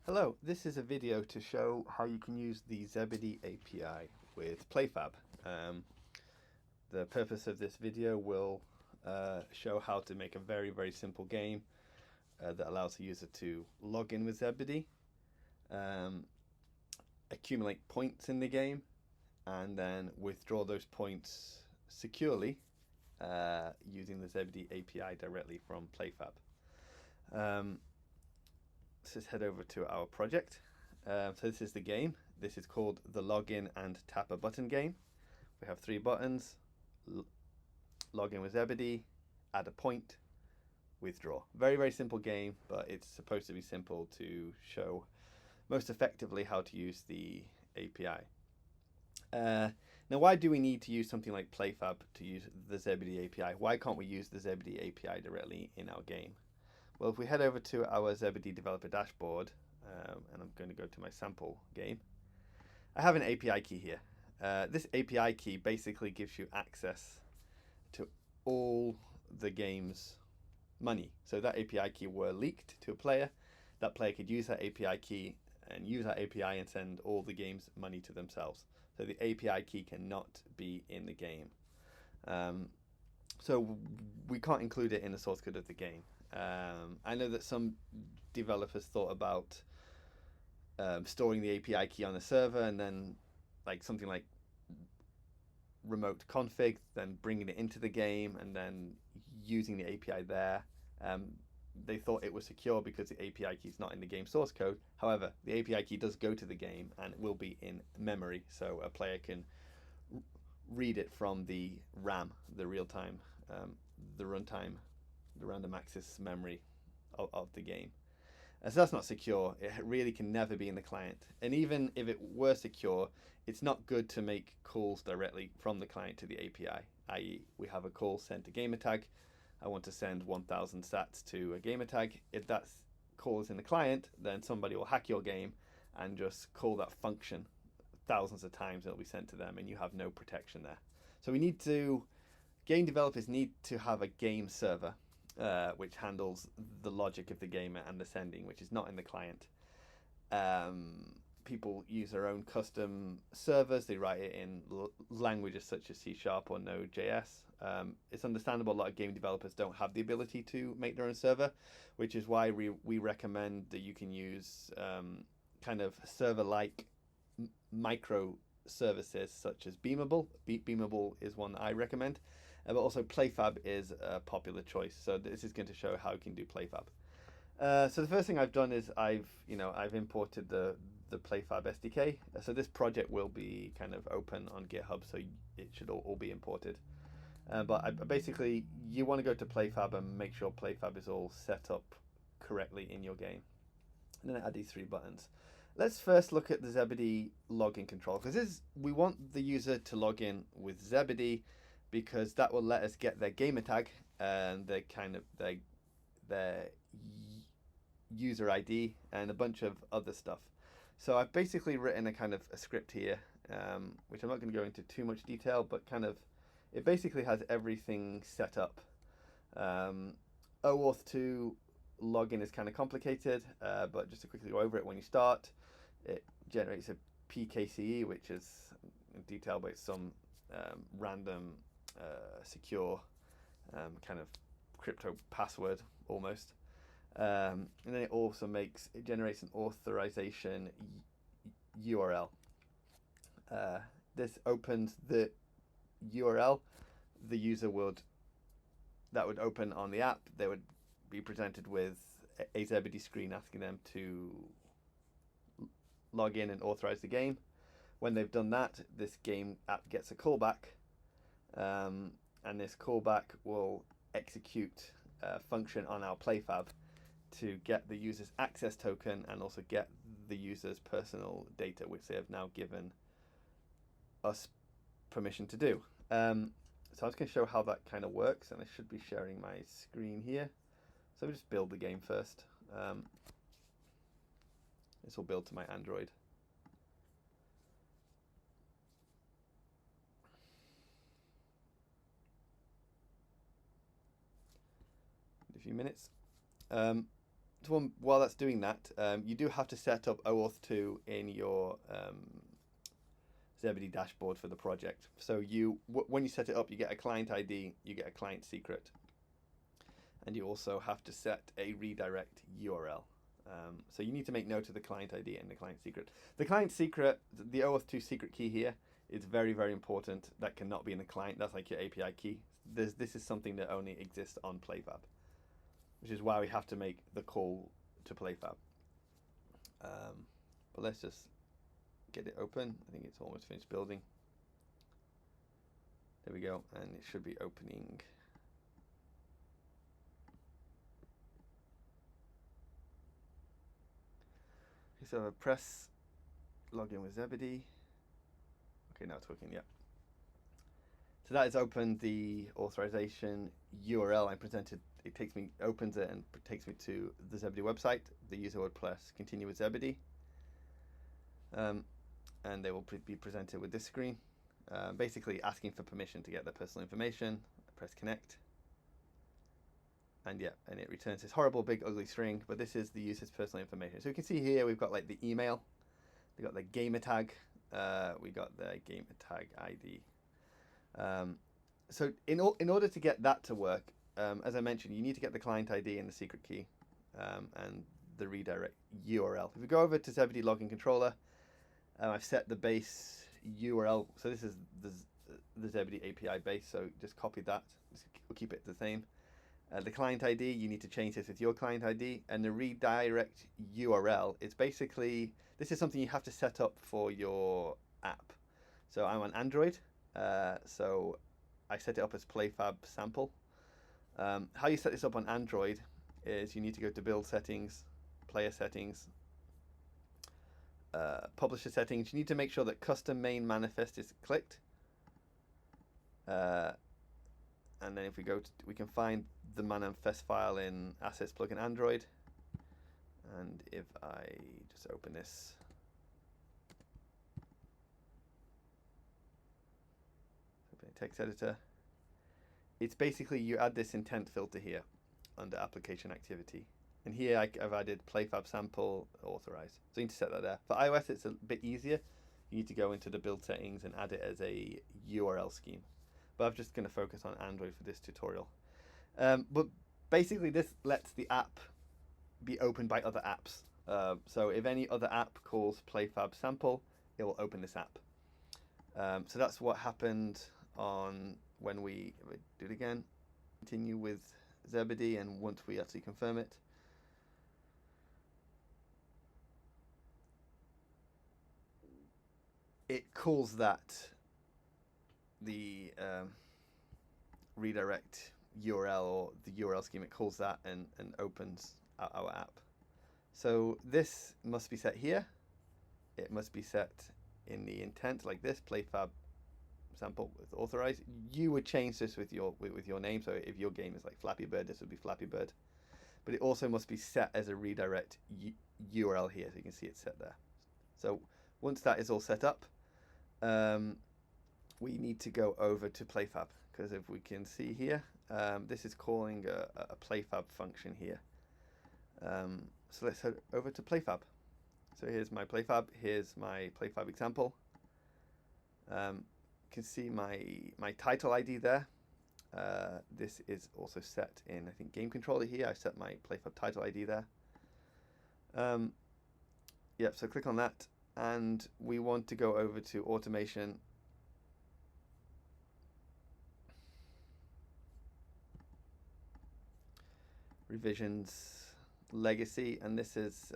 Hello, this is a video to show how you can use the Zebedee API with playfab. The purpose of this video will show how to make a very simple game that allows the user to log in with Zebedee, accumulate points in the game, and then withdraw those points securely using the Zebedee API directly from playfab. Let's just head over to our project. So this is the game. This is called the login and tap a button game. We have 3 buttons: log in with Zebedee, add a point, withdraw. Very simple game, but it's supposed to be simple to show most effectively how to use the API. Now, why do we need to use something like playfab to use the Zebedee API? Why can't we use the Zebedee API directly in our game? Well, if we head over to our Zebedee developer dashboard, and I'm going to go to my sample game, I have an API key here. This API key basically gives you access to all the game's money. So that API key were leaked to a player. That player could use that API key and use that API and send all the game's money to themselves. So the API key cannot be in the game. So we can't include it in the source code of the game. I know that some developers thought about storing the API key on a server and then like something like remote config, then bringing it into the game and then using the API there. They thought it was secure because the API key is not in the game source code. However, the API key does go to the game and it will be in memory, so a player can read it from the RAM, the real-time, the runtime, the random access memory of the game. So that's not secure. It really can never be in the client. And even if it were secure, it's not good to make calls directly from the client to the API, i.e. we have a call sent to gamertag. I want to send 1000 sats to a gamertag. If that call is in the client, then somebody will hack your game and just call that function thousands of times and it'll be sent to them and you have no protection there. So game developers need to have a game server which handles the logic of the game and the sending, which is not in the client. People use their own custom servers. They write it in languages such as C# or Node.js. It's understandable a lot of game developers don't have the ability to make their own server, which is why we recommend that you can use kind of server-like microservices such as Beamable. Beamable is one that I recommend, but also playfab is a popular choice. So this is going to show how you can do playfab. So the first thing I've done is I've imported the playfab SDK. So this project will be kind of open on GitHub, so it should all be imported. But basically, you want to go to playfab and make sure playfab is all set up correctly in your game. And then add these 3 buttons. Let's first look at the Zebedee login control, because we want the user to log in with Zebedee because that will let us get their gamer tag and their user ID and a bunch of other stuff. So I've basically written a kind of a script here, which I'm not going to go into too much detail, but it basically has everything set up. OAuth 2 login is kind of complicated, but just to quickly go over it, when you start, it generates a PKCE, which is in detail, but it's some random secure kind of crypto password almost. And then it also generates an authorization URL. This opens the URL. The user that would open on the app. They would be presented with a Zebedee screen asking them to log in and authorize the game. When they've done that, this game app gets a callback, and this callback will execute a function on our playfab to get the user's access token and also get the user's personal data, which they have now given us permission to do. So I'm just going to show how that kind of works, and I should be sharing my screen here. So we just build the game first. This will build to my Android. In a few minutes. while that's doing that, you do have to set up OAuth 2 in your Zebedee dashboard for the project. So when you set it up, you get a client ID, you get a client secret, and you also have to set a redirect URL. So you need to make note of the client ID and the client secret. The client secret, the OAuth 2 secret key here, is very, very important. That cannot be in the client. That's like your API key. This is something that only exists on playfab, which is why we have to make the call to playfab. But let's just get it open. I think it's almost finished building. There we go, and it should be opening. Okay, so press login with Zebedee. Okay, now it's working. Yeah. So that has opened the authorization URL I presented. It takes me, opens it, and takes me to the Zebedee website. The user would press continue with Zebedee, and they will be presented with this screen, basically asking for permission to get their personal information. Press connect, and yeah, and it returns this horrible big ugly string. But this is the user's personal information. So you can see here we've got like the email, we got the gamer tag, we got the gamer tag ID. So in order to get that to work, as I mentioned, you need to get the client ID and the secret key, and the redirect URL. If we go over to Zebedee login controller, I've set the base URL. So this is the Zebedee API base. So just copy that. We'll keep it the same. The client ID, you need to change this with your client ID, and the redirect URL is basically, this is something you have to set up for your app. So I'm on Android, so I set it up as playfab sample. How you set this up on Android is you need to go to build settings, player settings, publisher settings. You need to make sure that custom main manifest is clicked. And then if we go to, we can find the manifest file in assets plugin Android. And if I just open this, open a text editor, it's basically you add this intent filter here under application activity. And here I've added playfab sample authorize. So you need to set that there. For iOS, it's a bit easier. You need to go into the build settings and add it as a URL scheme. But I'm just going to focus on Android for this tutorial. But basically, this lets the app be opened by other apps. So if any other app calls playfab sample, it will open this app. So that's what happened on when we do it again. Continue with Zebedee, and once we actually confirm it, it calls that the redirect URL, or the URL scheme. It calls that and opens our app. So this must be set here. It must be set in the intent like this, playfab sample with authorize. You would change this with your name. So if your game is like Flappy Bird, this would be Flappy Bird. But it also must be set as a redirect URL here, so you can see it set there. So once that is all set up, we need to go over to playfab, because if we can see here, this is calling a playfab function here. So let's head over to playfab. So here's my playfab. Here's my playfab example. You can see my title ID there. This is also set in, I think, game controller here. I've set my playfab title ID there. Yep, so click on that, and we want to go over to automation. Revisions, legacy, and this is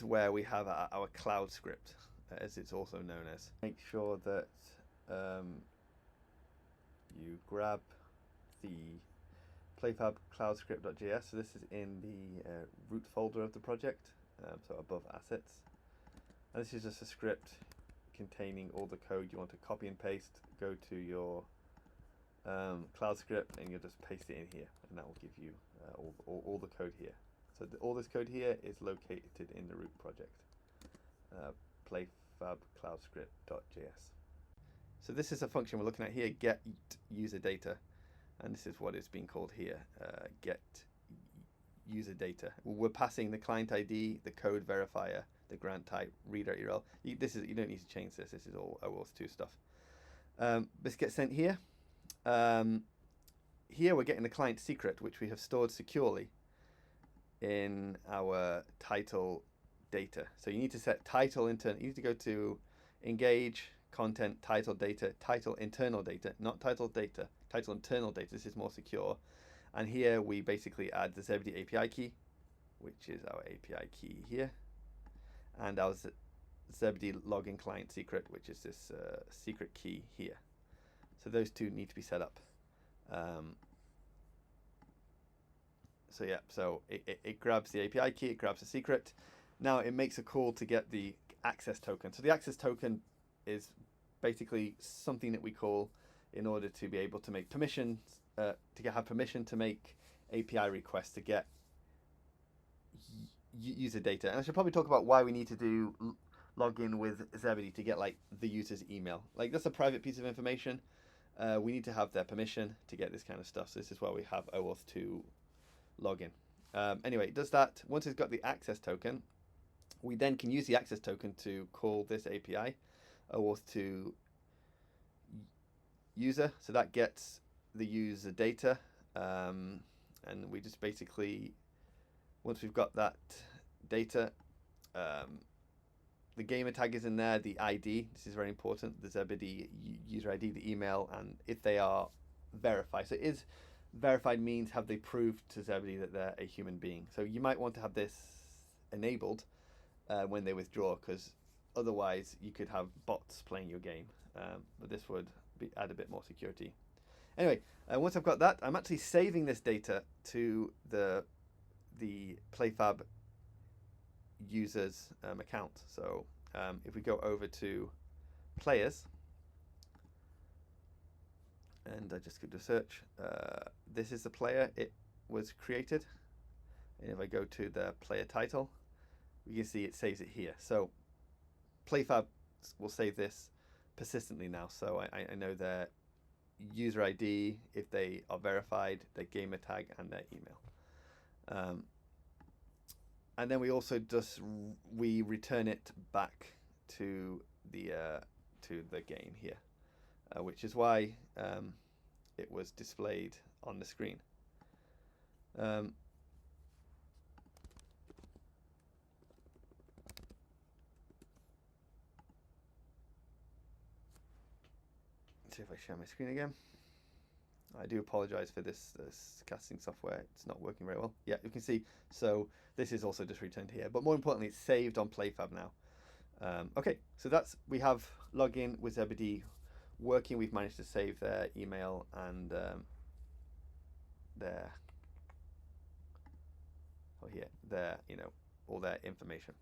where we have our cloud script, as it's also known as. Make sure that you grab the playfab cloud script.js. So this is in the root folder of the project, so above assets. And this is just a script containing all the code you want to copy and paste. Go to your cloud script, and you'll just paste it in here, and that will give you all the code here. So all this code here is located in the root project, playfab cloud script.js. So this is a function we're looking at here, get user data, and this is what it's being called here, get user data. We're passing the client ID, the code verifier, the grant type, reader URL. You don't need to change this. This is all OAuth 2 stuff. This gets sent here. Here we're getting the client secret, which we have stored securely in our title data. So you need to set title internal. You need to go to engage, content, title data, title internal data, not title data, title internal data. This is more secure. And here we basically add the Zebedee API key, which is our API key here, and our Zebedee login client secret, which is this secret key here. So those two need to be set up. So yeah, so it grabs the API key, it grabs the secret. Now it makes a call to get the access token. So the access token is basically something that we call in order to be able to make permissions, have permission to make API requests to get user data. And I should probably talk about why we need to do login with Zebedee to get like the user's email. Like that's a private piece of information. We need to have their permission to get this kind of stuff. So this is why we have OAuth 2 login. Anyway, it does that. Once it's got the access token, we then can use the access token to call this API, OAuth 2 user. So that gets the user data, and we just basically, once we've got that data, the gamer tag is in there, the ID, this is very important, the Zebedee user ID, the email, and if they are verified. So is verified means have they proved to Zebedee that they're a human being. So you might want to have this enabled when they withdraw, because otherwise you could have bots playing your game, but this would add a bit more security. Anyway, once I've got that, I'm actually saving this data to the playfab user's account. So if we go over to players, and I just go to search, this is the player, it was created. And if I go to the player title, we can see it saves it here. So playfab will save this persistently now. So I know their user ID, if they are verified, their gamer tag, and their email. And then we also we return it back to the game here, which is why it was displayed on the screen. See if I share my screen again. I do apologize for this casting software. It's not working very well. Yeah, you can see. So this is also just returned here. But more importantly, it's saved on playfab now. Okay, so we have login with Zebedee working. We've managed to save their email and their all their information.